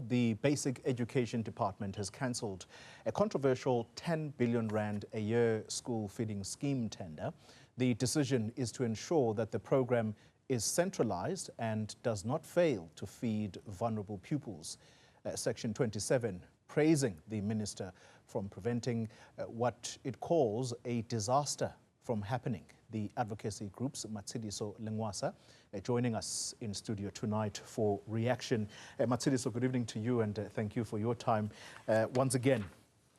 the Basic Education Department has cancelled a controversial 10 billion rand a year school feeding scheme tender. The decision is to ensure that the program is centralized and does not fail to feed vulnerable pupils. Section 27 praising the minister from preventing what it calls a disaster from happening. The advocacy group's Matshidiso Lencoasa joining us in studio tonight for reaction. Matshidiso, good evening to you, and thank you for your time. Once again,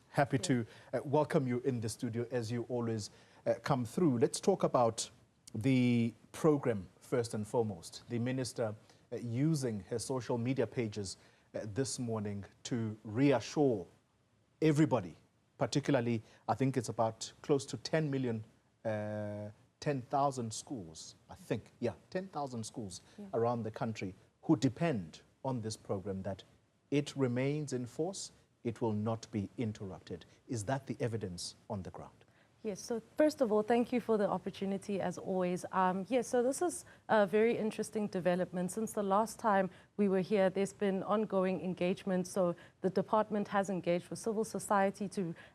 happy to welcome you in the studio as you always come through. Let's talk about the program first and foremost. The minister using her social media pages this morning to reassure everybody, particularly, I think it's about close to 10,000 schools, I think, 10,000 schools around the country who depend on this program, that it remains in force, it will not be interrupted. Is that the evidence on the ground? Yes, so first of all, thank you for the opportunity as always. Yes, so this is a very interesting development. Since the last time we were here, there's been ongoing engagement. So the department has engaged with civil society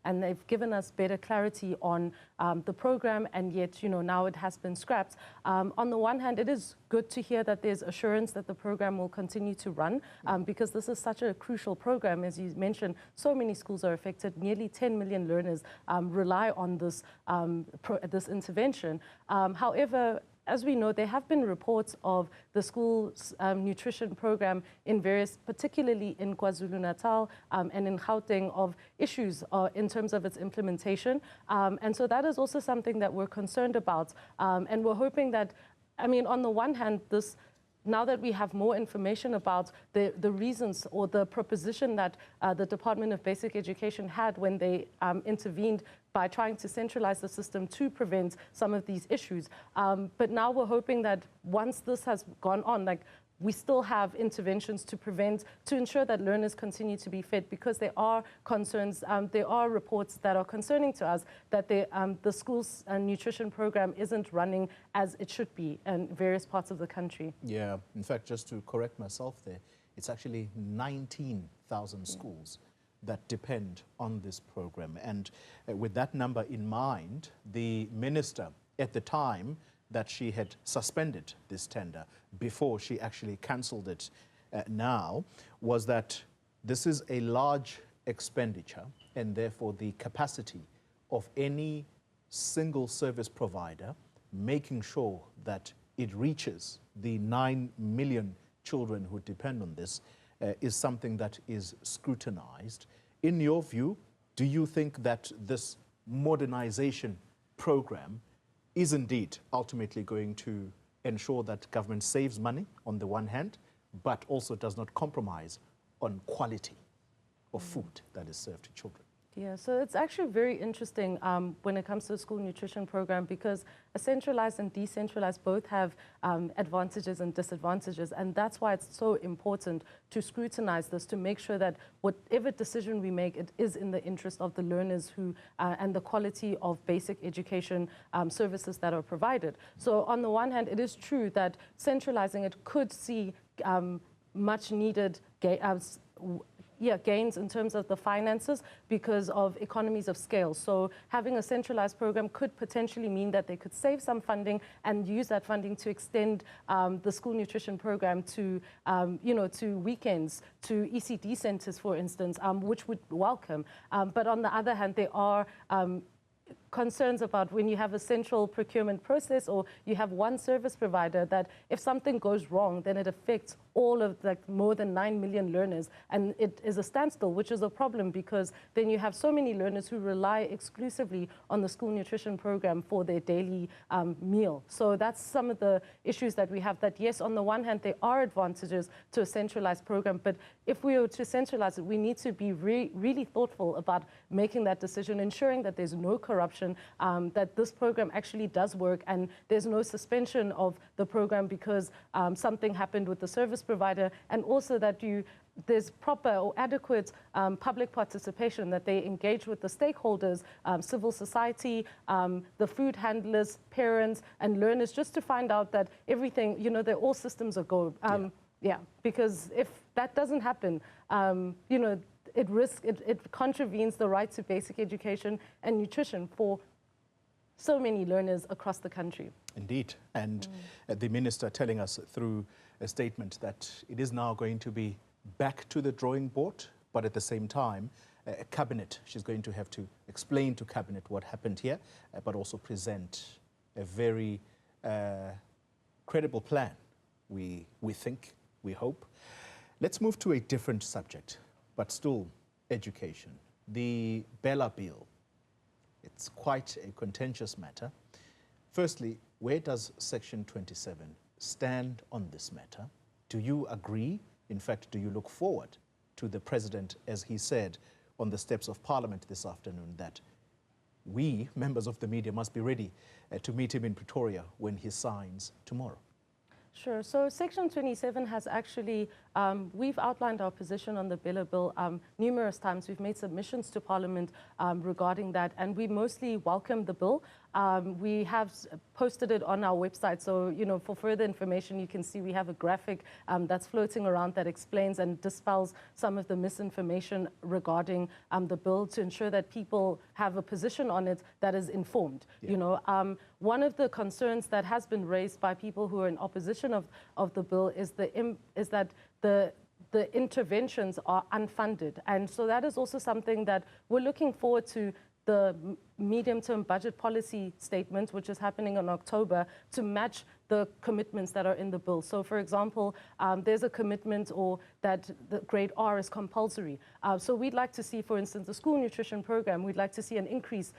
and they've given us better clarity on the program, and yet, now it has been scrapped. On the one hand, it is good to hear that there's assurance that the program will continue to run because this is such a crucial program. As you mentioned, so many schools are affected. Nearly 10 million learners rely on this intervention. However, as we know, there have been reports of the school's nutrition program in various, particularly in KwaZulu-Natal and in Gauteng, of issues in terms of its implementation. And so that is also something that we're concerned about. And we're hoping that, on the one hand, now that we have more information about the reasons or the proposition that the Department of Basic Education had when they intervened by trying to centralize the system to prevent some of these issues. But now we're hoping that once this has gone on, we still have interventions to ensure that learners continue to be fed, because there are concerns, there are reports that are concerning to us that the school's nutrition program isn't running as it should be in various parts of the country. Yeah, in fact, just to correct myself there, it's actually 19,000 schools that depend on this program. And with that number in mind, the minister at the time that she had suspended this tender before she actually cancelled it now, was that this is a large expenditure, and therefore the capacity of any single service provider making sure that it reaches the 9 million children who depend on this is something that is scrutinized. In your view, do you think that this modernization program is indeed ultimately going to ensure that government saves money on the one hand, but also does not compromise on quality of food that is served to children? Yeah, so it's actually very interesting when it comes to the school nutrition program, because a centralized and decentralized both have advantages and disadvantages, and that's why it's so important to scrutinize this, to make sure that whatever decision we make, it is in the interest of the learners and the quality of basic education services that are provided. So on the one hand, it is true that centralizing it could see much needed gains in terms of the finances because of economies of scale. So having a centralized program could potentially mean that they could save some funding and use that funding to extend the school nutrition program to, to weekends, to ECD centers, for instance, which would welcome. But on the other hand, there are concerns about when you have a central procurement process or you have one service provider, that if something goes wrong, then it affects all of more than 9 million learners, and it is a standstill, which is a problem, because then you have so many learners who rely exclusively on the school nutrition program for their daily meal. So that's some of the issues that we have, that yes, on the one hand, there are advantages to a centralized program, but if we were to centralize it, we need to be really thoughtful about making that decision, ensuring that there's no corruption, that this program actually does work, and there's no suspension of the program because something happened with the service provider, and also that there's proper or adequate public participation, that they engage with the stakeholders, civil society, the food handlers, parents, and learners, just to find out that everything, that all systems are go. Yeah, because that doesn't happen. It contravenes the right to basic education and nutrition for so many learners across the country. Indeed. And the minister telling us through a statement that it is now going to be back to the drawing board, but at the same time, cabinet, she's going to have to explain to cabinet what happened here, but also present a very credible plan, we think, we hope. Let's move to a different subject, but still education. The Bella Bill. It's quite a contentious matter. Firstly, where does Section 27 stand on this matter? Do you agree? In fact, do you look forward to the President, as he said on the steps of Parliament this afternoon, that we, members of the media, must be ready to meet him in Pretoria when he signs tomorrow? Sure. So Section 27 has actually, we've outlined our position on the Bella Bill numerous times. We've made submissions to Parliament regarding that, and we mostly welcome the bill. We have posted it on our website, so for further information, you can see we have a graphic that's floating around that explains and dispels some of the misinformation regarding the bill to ensure that people have a position on it that is informed. Yeah. One of the concerns that has been raised by people who are in opposition of the bill is that the interventions are unfunded, and so that is also something that we're looking forward to the medium-term budget policy statement, which is happening in October, to match the commitments that are in the bill. So, for example, there's a commitment or that the grade R is compulsory. So we'd like to see, for instance, the school nutrition program, we'd like to see an increase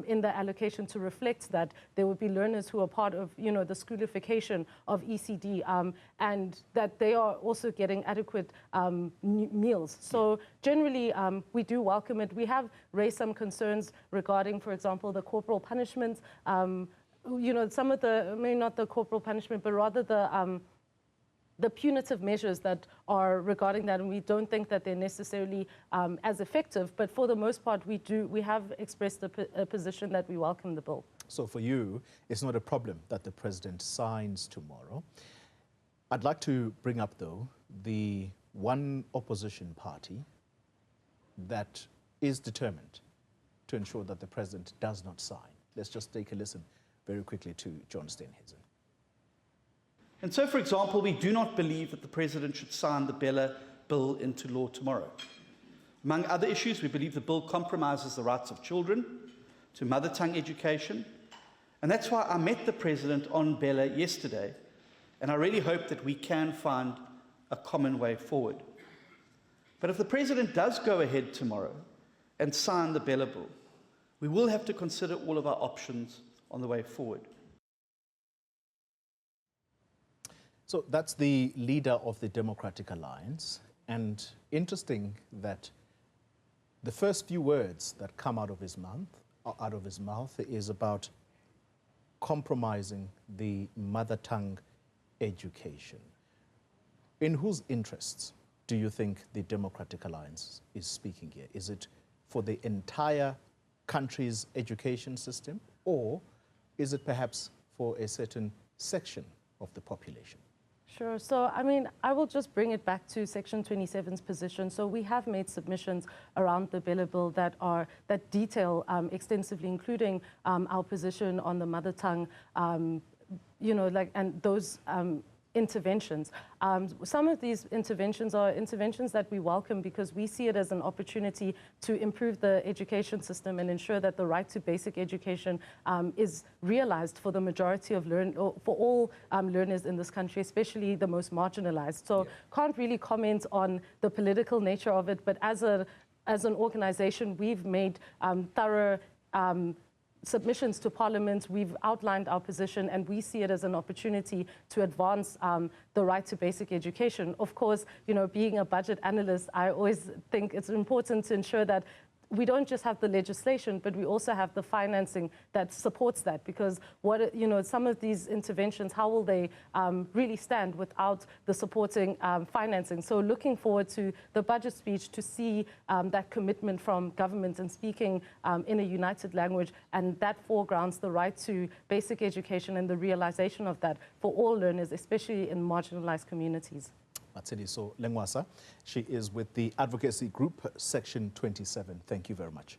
in the allocation to reflect that there would be learners who are part of, the schoolification of ECD, and that they are also getting adequate meals. So generally, we do welcome it. We have raised some concerns regarding, for example, the corporal punishment. Some of the, maybe not the corporal punishment, but rather the punitive measures that are regarding that, and we don't think that they're necessarily as effective. But for the most part, we have expressed a position that we welcome the bill. So for you, it's not a problem that the President signs tomorrow. I'd like to bring up, though, the one opposition party that is determined to ensure that the President does not sign. Let's just take a listen very quickly to John Steenhuisen. And so, for example, we do not believe that the President should sign the Bella Bill into law tomorrow. Among other issues, we believe the bill compromises the rights of children to mother tongue education. And that's why I met the President on Bella yesterday, and I really hope that we can find a common way forward. But if the President does go ahead tomorrow and sign the Bella Bill, we will have to consider all of our options on the way forward. So that's the leader of the Democratic Alliance, and interesting that the first few words that come out of his mouth is about compromising the mother tongue education. In whose interests do you think the Democratic Alliance is speaking here? Is it for the entire country's education system, or is it perhaps for a certain section of the population? Sure. So, I will just bring it back to Section 27's position. So we have made submissions around the Bella Bill that detail extensively, including our position on the mother tongue, and those interventions. Some of these interventions are interventions that we welcome because we see it as an opportunity to improve the education system and ensure that the right to basic education is realized for the majority of for all learners in this country, especially the most marginalized. So can't really comment on the political nature of it, but as an organization, we've made thorough submissions to Parliament. We've outlined our position, and we see it as an opportunity to advance the right to basic education. Of course, being a budget analyst, I always think it's important to ensure that we don't just have the legislation, but we also have the financing that supports that. Because some of these interventions, how will they really stand without the supporting financing? So looking forward to the budget speech to see that commitment from government and speaking in a united language, and that foregrounds the right to basic education and the realization of that for all learners, especially in marginalized communities. Matshidiso Lencoasa. She is with the advocacy group, Section 27. Thank you very much.